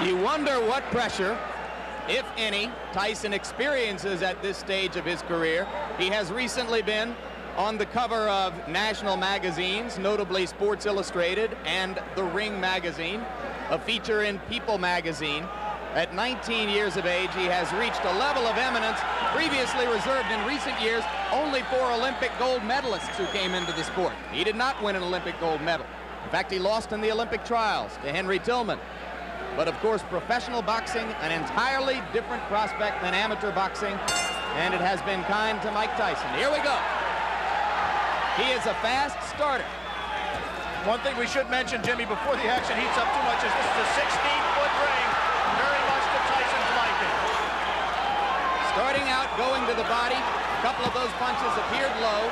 You wonder what pressure, if any, Tyson experiences at this stage of his career. He has recently been on the cover of national magazines, notably Sports Illustrated and The Ring magazine, a feature in People magazine. At 19 years of age, he has reached a level of eminence previously reserved in recent years only for Olympic gold medalists who came into the sport. He did not win an Olympic gold medal. In fact, he lost in the Olympic trials to Henry Tillman. But of course, professional boxing, an entirely different prospect than amateur boxing, and it has been kind to Mike Tyson. Here we go. He is a fast starter. One thing we should mention, Jimmy, before the action heats up too much, is this is a 16-foot ring, very much to Tyson's liking. Starting out, going to the body. A couple of those punches appeared low.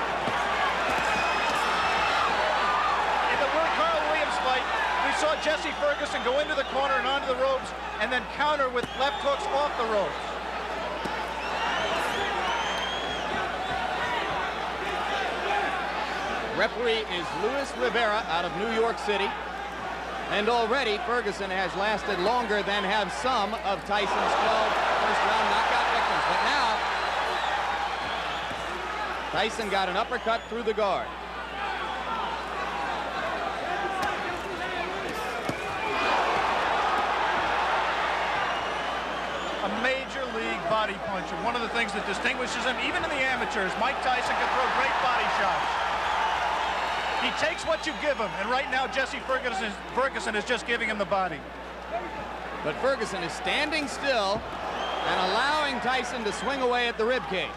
In the Carl Williams fight, we saw Jesse Ferguson go into the corner and onto the ropes and then counter with left hooks off the ropes. Referee is Luis Rivera out of New York City. And already Ferguson has lasted longer than have some of Tyson's 12 first-round knockout victims. But now, Tyson got an uppercut through the guard. A major league body puncher. One of the things that distinguishes him, even in the amateurs, Mike Tyson can throw great body shots. He takes what you give him, and right now Jesse Ferguson is just giving him the body. But Ferguson is standing still and allowing Tyson to swing away at the rib cage.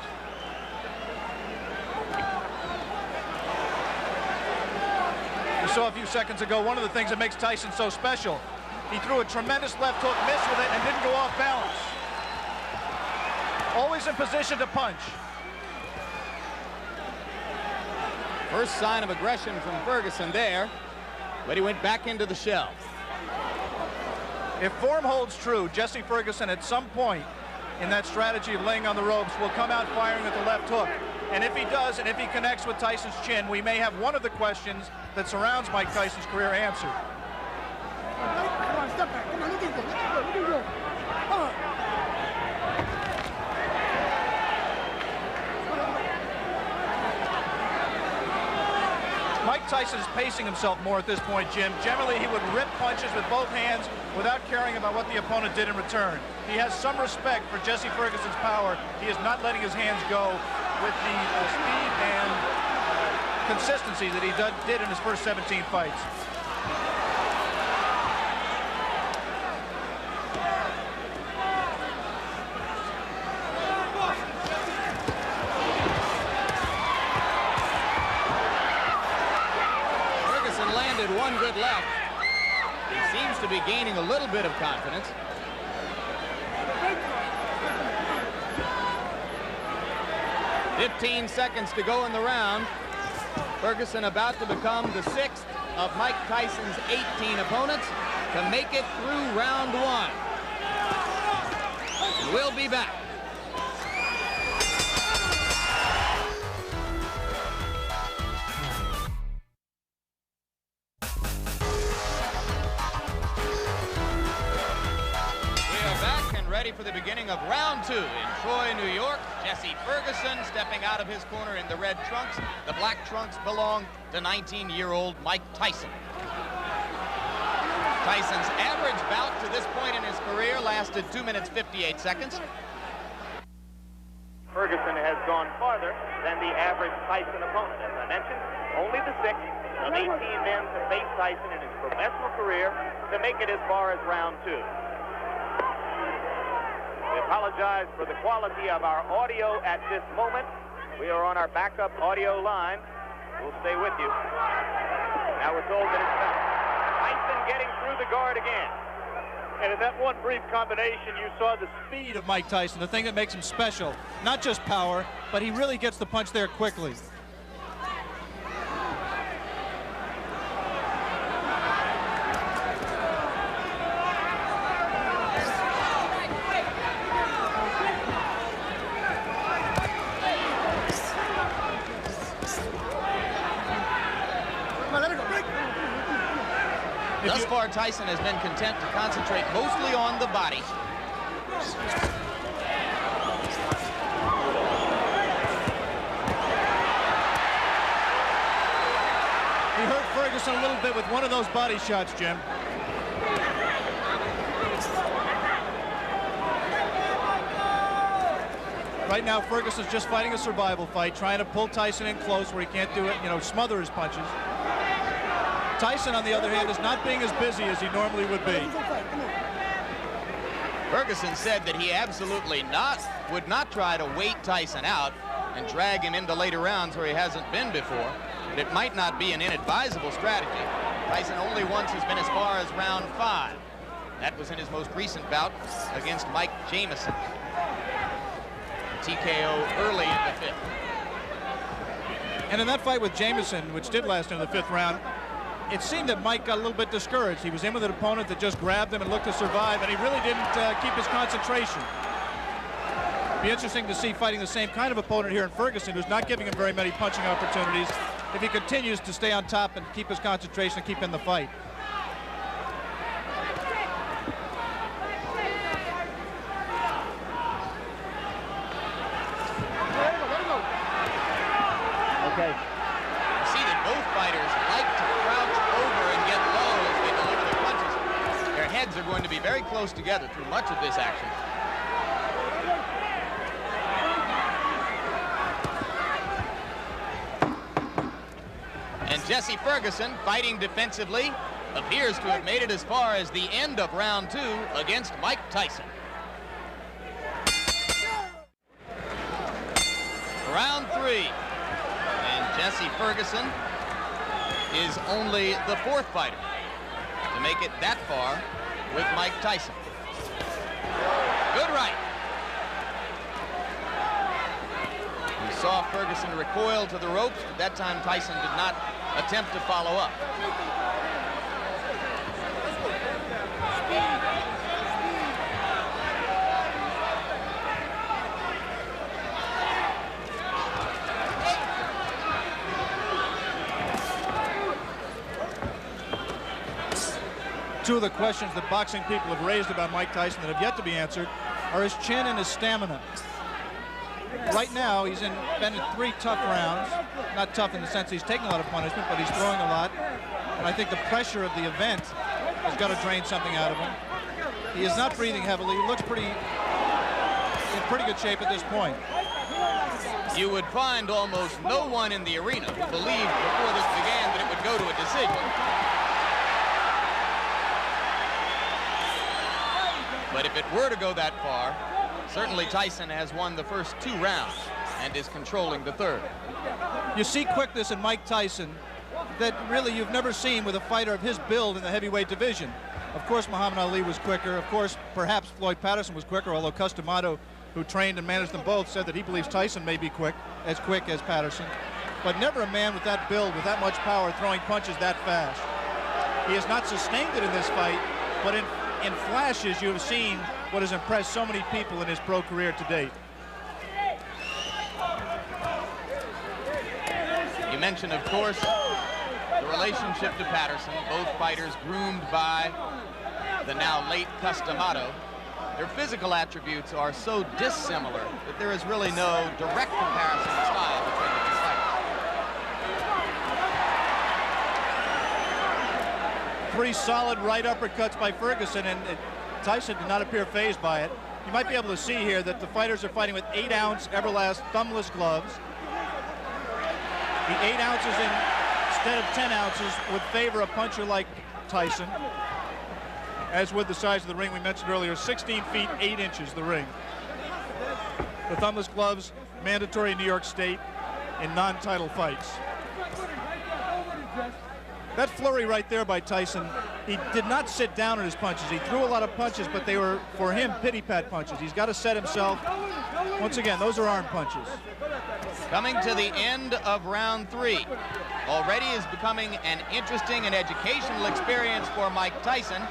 We saw a few seconds ago one of the things that makes Tyson so special. He threw a tremendous left hook, missed with it, and didn't go off balance. Always in position to punch. First sign of aggression from Ferguson there, but he went back into the shell. If form holds true, Jesse Ferguson at some point in that strategy of laying on the ropes will come out firing with the left hook. And if he does, and if he connects with Tyson's chin, we may have one of the questions that surrounds Mike Tyson's career answered. Come on, step back. Come on, look at go. Mike Tyson is pacing himself more at this point, Jim. Generally, he would rip punches with both hands without caring about what the opponent did in return. He has some respect for Jesse Ferguson's power. He is not letting his hands go with the speed and consistency that he did in his first 17 fights. One good left. He seems to be gaining a little bit of confidence. "15 seconds to go in the round. Ferguson about to become the 6th of Mike Tyson's 18 opponents to make it through round 1. We'll be back. For the beginning of round 2 in Troy, New York. Jesse Ferguson stepping out of his corner in the red trunks. The black trunks belong to 19-year-old Mike Tyson. Tyson's average bout to this point in his career lasted 2 minutes 58 seconds. Ferguson has gone farther than the average Tyson opponent. As I mentioned, only the 6th of 18 men to face Tyson in his professional career to make it as far as round 2. We apologize for the quality of our audio at this moment. We are on our backup audio line. We'll stay with you. Now we're told that it's done. Tyson getting through the guard again. And in that one brief combination, you saw the speed of Mike Tyson, the thing that makes him special. Not just power, but he really gets the punch there quickly. Thus far, Tyson has been content to concentrate mostly on the body. He hurt Ferguson a little bit with one of those body shots, Jim. Right now, Ferguson's just fighting a survival fight, trying to pull Tyson in close where he can't do it, you know, smother his punches. Tyson, on the other hand, is not being as busy as he normally would be. Ferguson said that he absolutely would not try to wait Tyson out and drag him into later rounds where he hasn't been before. But it might not be an inadvisable strategy. Tyson only once has been as far as round 5. That was in his most recent bout against Mike Jamison. TKO early in the 5th. And in that fight with Jamison, which did last in the 5th round, it seemed that Mike got a little bit discouraged. He was in with an opponent that just grabbed him and looked to survive, and he really didn't keep his concentration. Be interesting to see fighting the same kind of opponent here in Ferguson, who's not giving him very many punching opportunities, if he continues to stay on top and keep his concentration and keep in the fight. Okay. You see that both fighters like to crouch over and get low as they deliver their punches. Their heads are going to be very close together through much of this action. And Jesse Ferguson, fighting defensively, appears to have made it as far as the end of round 2 against Mike Tyson. Round 3. And Jesse Ferguson is only the 4th fighter to make it that far with Mike Tyson. Good right. We saw Ferguson recoil to the ropes. At that time, Tyson did not attempt to follow up. Two of the questions that boxing people have raised about Mike Tyson that have yet to be answered are his chin and his stamina. Right now, he's been in 3 tough rounds. Not tough in the sense he's taking a lot of punishment, but he's throwing a lot. And I think the pressure of the event has got to drain something out of him. He is not breathing heavily. He looks in pretty good shape at this point. You would find almost no one in the arena who believed before this began that it would go to a decision. But if it were to go that far, certainly Tyson has won the first 2 rounds and is controlling the 3rd. You see quickness in Mike Tyson that really you've never seen with a fighter of his build in the heavyweight division. Of course, Muhammad Ali was quicker. Of course, perhaps Floyd Patterson was quicker, although Customato, who trained and managed them both, said that he believes Tyson may be quick as Patterson. But never a man with that build, with that much power, throwing punches that fast. He has not sustained it in this fight, but in flashes, you have seen what has impressed so many people in his pro career to date. You mentioned, of course, the relationship to Patterson. Both fighters groomed by the now late Customato. Their physical attributes are so dissimilar that there is really no direct comparison in style between the 2 fighters. 3 solid right uppercuts by Ferguson, and Tyson did not appear fazed by it. You might be able to see here that the fighters are fighting with 8-ounce Everlast thumbless gloves. The 8 ounces instead of 10 ounces would favor a puncher like Tyson, as with the size of the ring we mentioned earlier, 16 feet 8 inches the ring. The thumbless gloves mandatory in New York State in non-title fights. That flurry right there by Tyson, he did not sit down on his punches. He threw a lot of punches, but they were, for him, pity-pat punches. He's got to set himself. Once again, those are arm punches. Coming to the end of round 3. Already is becoming an interesting and educational experience for Mike Tyson,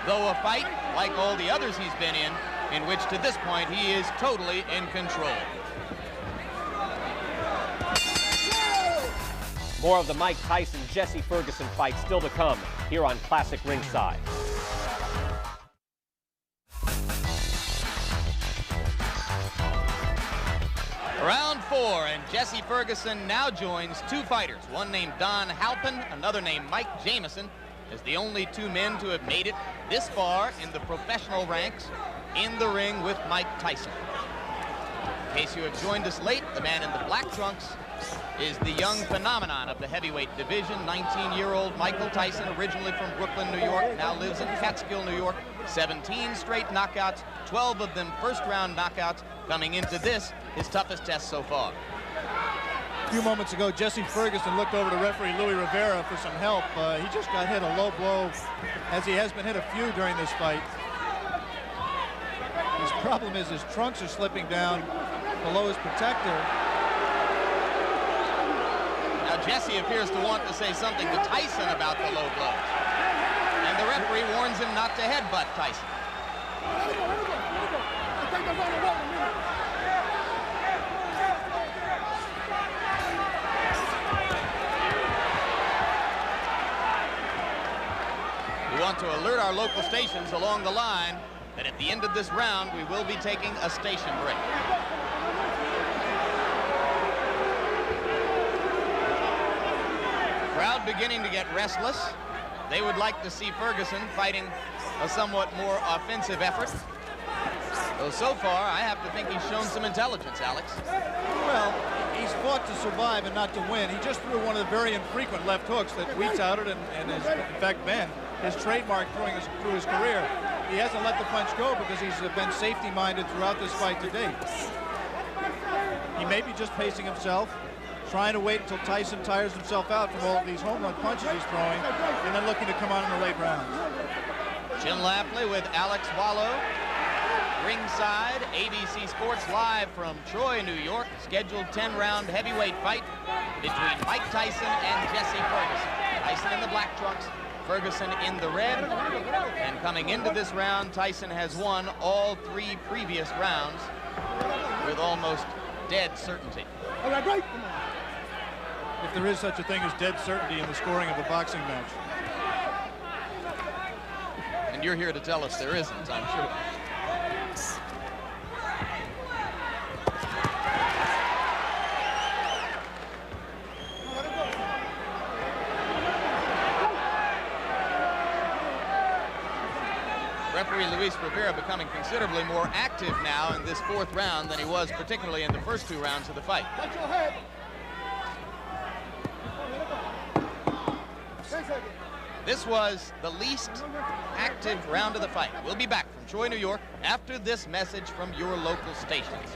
though a fight, like all the others he's been in which to this point he is totally in control. More of the Mike Tyson-Jesse Ferguson fight still to come here on Classic Ringside. Round 4, and Jesse Ferguson now joins two fighters, one named Don Halpin, another named Mike Jamison, as the only two men to have made it this far in the professional ranks in the ring with Mike Tyson. In case you have joined us late, the man in the black trunks is the young phenomenon of the heavyweight division, 19-year-old Michael Tyson, originally from Brooklyn, New York, now lives in Catskill, New York. 17 straight knockouts, 12 of them first-round knockouts, coming into this, his toughest test so far. A few moments ago, Jesse Ferguson looked over to referee Louis Rivera for some help. He just got hit a low blow, as he has been hit a few during this fight. His problem is his trunks are slipping down below his protector. Now Jesse appears to want to say something to Tyson about the low blows. And the referee warns him not to headbutt Tyson. We want to alert our local stations along the line that at the end of this round, we will be taking a station break. Crowd beginning to get restless. They would like to see Ferguson fighting a somewhat more offensive effort. Though so far, I have to think he's shown some intelligence, Alex. Well, he's fought to survive and not to win. He just threw one of the very infrequent left hooks that we touted and has, in fact, been his trademark through his career. He hasn't let the punch go because he's been safety-minded throughout this fight to date. He may be just pacing himself, trying to wait until Tyson tires himself out from all of these home run punches he's throwing, and then looking to come on in the late rounds. Jim Lafley with Alex Wallow. Ringside, ABC Sports live from Troy, New York. Scheduled 10-round heavyweight fight between Mike Tyson and Jesse Ferguson. Tyson in the black trunks, Ferguson in the red. And coming into this round, Tyson has won all 3 previous rounds with almost dead certainty. If there is such a thing as dead certainty in the scoring of a boxing match. And you're here to tell us there isn't, I'm sure. Referee Luis Rivera becoming considerably more active now in this 4th round than he was particularly in the first 2 rounds of the fight. This was the least active round of the fight. We'll be back from Troy, New York after this message from your local stations.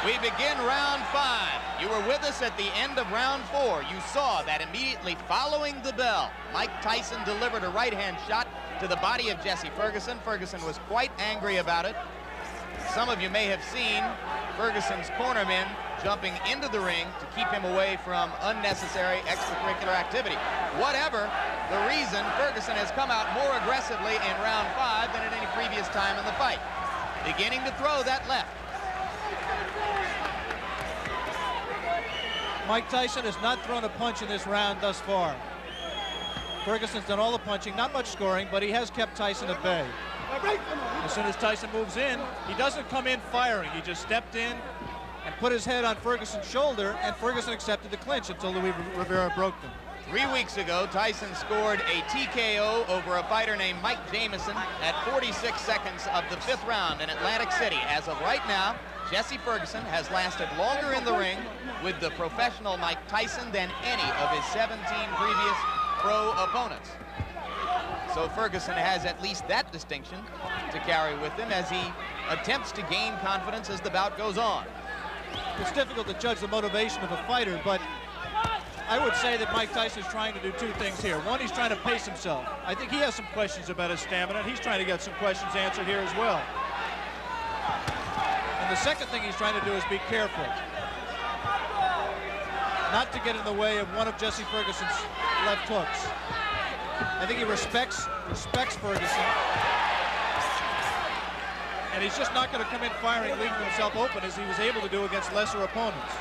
We begin round 5. You were with us at the end of round 4. You saw that immediately following the bell, Mike Tyson delivered a right-hand shot to the body of Jesse Ferguson. Ferguson was quite angry about it. Some of you may have seen Ferguson's cornermen jumping into the ring to keep him away from unnecessary extracurricular activity. Whatever the reason, Ferguson has come out more aggressively in round 5 than at any previous time in the fight. Beginning to throw that left. Mike Tyson has not thrown a punch in this round thus far. Ferguson's done all the punching, not much scoring, but he has kept Tyson at bay. As soon as Tyson moves in, he doesn't come in firing. He just stepped in and put his head on Ferguson's shoulder, and Ferguson accepted the clinch until Louis Rivera broke them. 3 weeks ago, Tyson scored a TKO over a fighter named Mike Jamison at 46 seconds of the 5th round in Atlantic City. As of right now, Jesse Ferguson has lasted longer in the ring with the professional Mike Tyson than any of his 17 previous pro opponents. So Ferguson has at least that distinction to carry with him as he attempts to gain confidence as the bout goes on. It's difficult to judge the motivation of a fighter, but I would say that Mike Tyson is trying to do 2 things here. One, he's trying to pace himself. I think he has some questions about his stamina. He's trying to get some questions answered here as well. And the second thing he's trying to do is be careful. not to get in the way of one of Jesse Ferguson's left hooks. I think he respects Ferguson. And he's just not going to come in firing, leaving himself open as he was able to do against lesser opponents.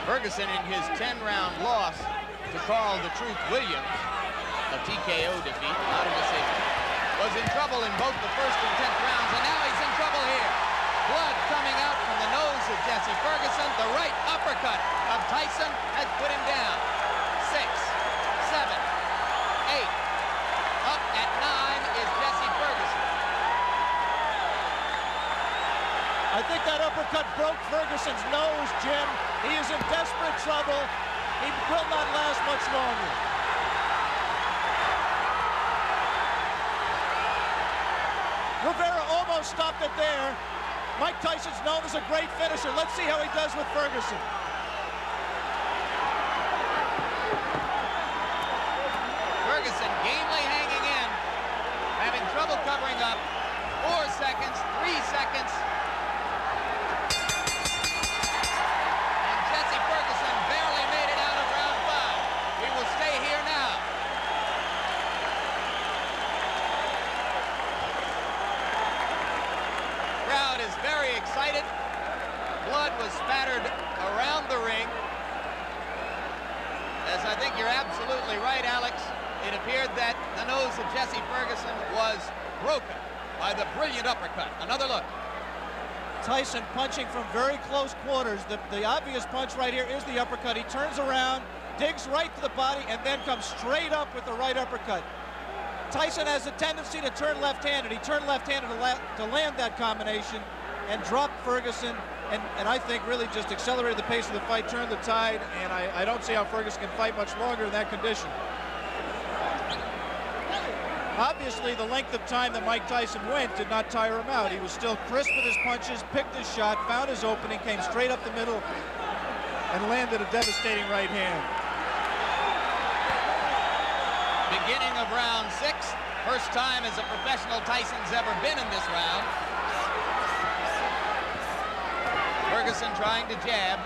Ferguson, in his 10-round loss to Carl the Truth Williams, a TKO defeat, not a decision, was in trouble in both the first and 10th rounds, and now he's in trouble here. Blood coming out from the nose of Jesse Ferguson. The right uppercut of Tyson has put him down. 6, 7, 8. Up at 9 is Jesse Ferguson. I think that uppercut broke Ferguson's nose, Jim. He is in desperate trouble. He will not last much longer. Rivera almost stopped it there. Mike Tyson's known as a great finisher. Let's see how he does with Ferguson. Ferguson gamely hanging in, having trouble covering up. 4 seconds, 3 seconds. And Jesse Ferguson barely made it out of round 5. We will stay here now. Crowd is very excited. Blood was spattered around the ring. As I think you're absolutely right, Alex. It appeared that the nose of Jesse Ferguson was broken by the brilliant uppercut. Another look. Tyson punching from very close quarters. The obvious punch right here is the uppercut. He turns around, digs right to the body, and then comes straight up with the right uppercut. Tyson has a tendency to turn left-handed. He turned left-handed to land that combination and dropped Ferguson, and I think really just accelerated the pace of the fight, turned the tide, and I don't see how Ferguson can fight much longer in that condition. Obviously, the length of time that Mike Tyson went did not tire him out. He was still crisp with his punches, picked his shot, found his opening, came straight up the middle, and landed a devastating right hand. Beginning of round 6. First time as a professional Tyson's ever been in this round. Ferguson trying to jab.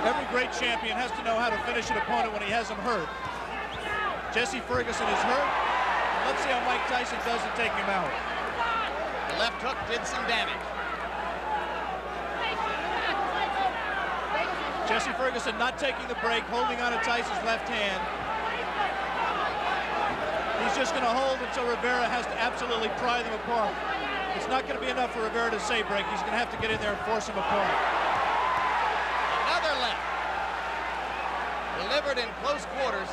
Every great champion has to know how to finish an opponent when he has him hurt. Jesse Ferguson is hurt. Let's see how Mike Tyson does to take him out. The left hook did some damage. Jesse Ferguson not taking the break, holding on to Tyson's left hand. He's just going to hold until Rivera has to absolutely pry them apart. It's not going to be enough for Rivera to say break. He's going to have to get in there and force him apart. Another left. Delivered in close quarters.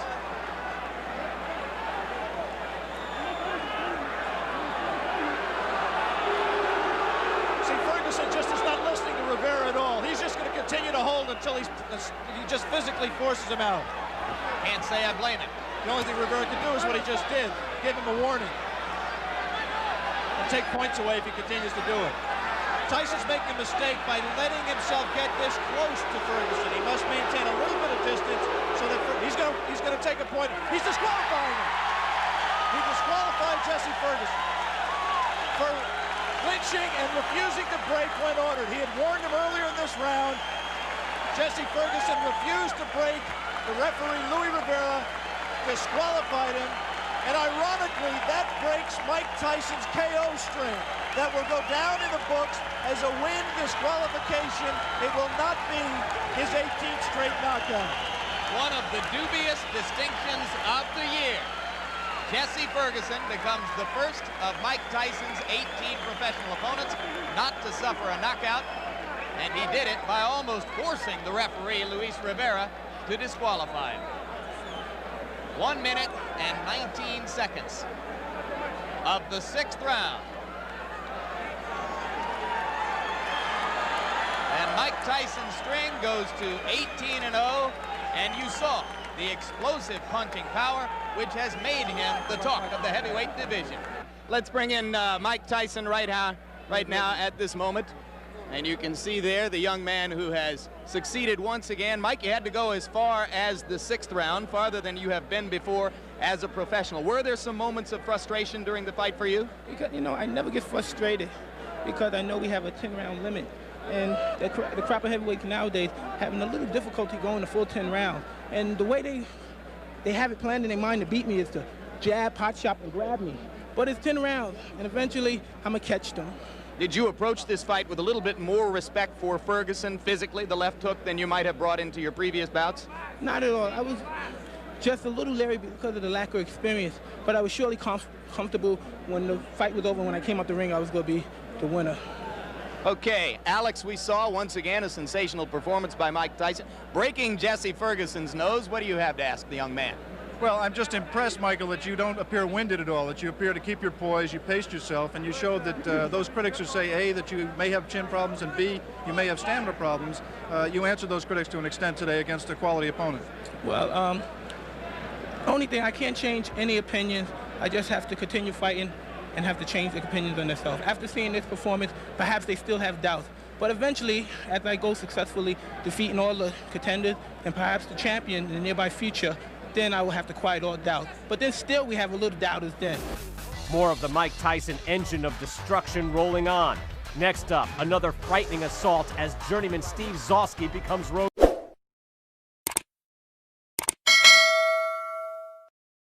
See, Ferguson just is not listening to Rivera at all. He's just going to continue to hold until he just physically forces him out. Can't say I blame him. The only thing Rivera can do is what he just did. Give him a warning. And take points away if he continues to do it. Tyson's making a mistake by letting himself get this close to Ferguson. He must maintain a little bit of distance so that he's going to take a point. He's disqualifying him. He disqualified Jesse Ferguson for clinching and refusing to break when ordered. He had warned him earlier in this round. Jesse Ferguson refused to break. The referee, Louis Rivera, disqualified him. And ironically, that breaks Mike Tyson's KO string. That will go down in the books as a win disqualification. It will not be his 18th straight knockout. One of the dubious distinctions of the year. Jesse Ferguson becomes the first of Mike Tyson's 18 professional opponents not to suffer a knockout, and he did it by almost forcing the referee, Luis Rivera, to disqualify him. 1 minute and 19 seconds of the 6th round. And Mike Tyson's string goes to 18-0, and you saw the explosive punching power, which has made him the talk of the heavyweight division. Let's bring in Mike Tyson right now at this moment. And you can see there the young man who has succeeded once again. Mike, you had to go as far as the 6th round, farther than you have been before as a professional. Were there some moments of frustration during the fight for you? Because, you know, I never get frustrated because I know we have a 10-round limit. And the crop of heavyweights nowadays having a little difficulty going the full 10 rounds. And the way they have it planned in their mind to beat me is to jab, pot shot, and grab me. But it's 10 rounds, and eventually I'm going to catch them. Did you approach this fight with a little bit more respect for Ferguson physically, the left hook, than you might have brought into your previous bouts? Not at all. I was just a little leery because of the lack of experience, but I was surely comfortable when the fight was over. When I came out the ring, I was going to be the winner. Okay, Alex, we saw once again a sensational performance by Mike Tyson, breaking Jesse Ferguson's nose. What do you have to ask the young man? Well, I'm just impressed, Michael, that you don't appear winded at all, that you appear to keep your poise, you paced yourself, and you showed that those critics who say, A, that you may have chin problems, and B, you may have stamina problems, you answered those critics to an extent today against a quality opponent. Well, only thing, I can't change any opinions. I just have to continue fighting and have to change their opinions on themselves. After seeing this performance, perhaps they still have doubts. But eventually, as I go successfully defeating all the contenders and perhaps the champion in the nearby future, then I will have to quiet all doubt. But then still we have a little doubters then. More of the Mike Tyson engine of destruction rolling on. Next up, another frightening assault as journeyman Steve Zosky becomes road.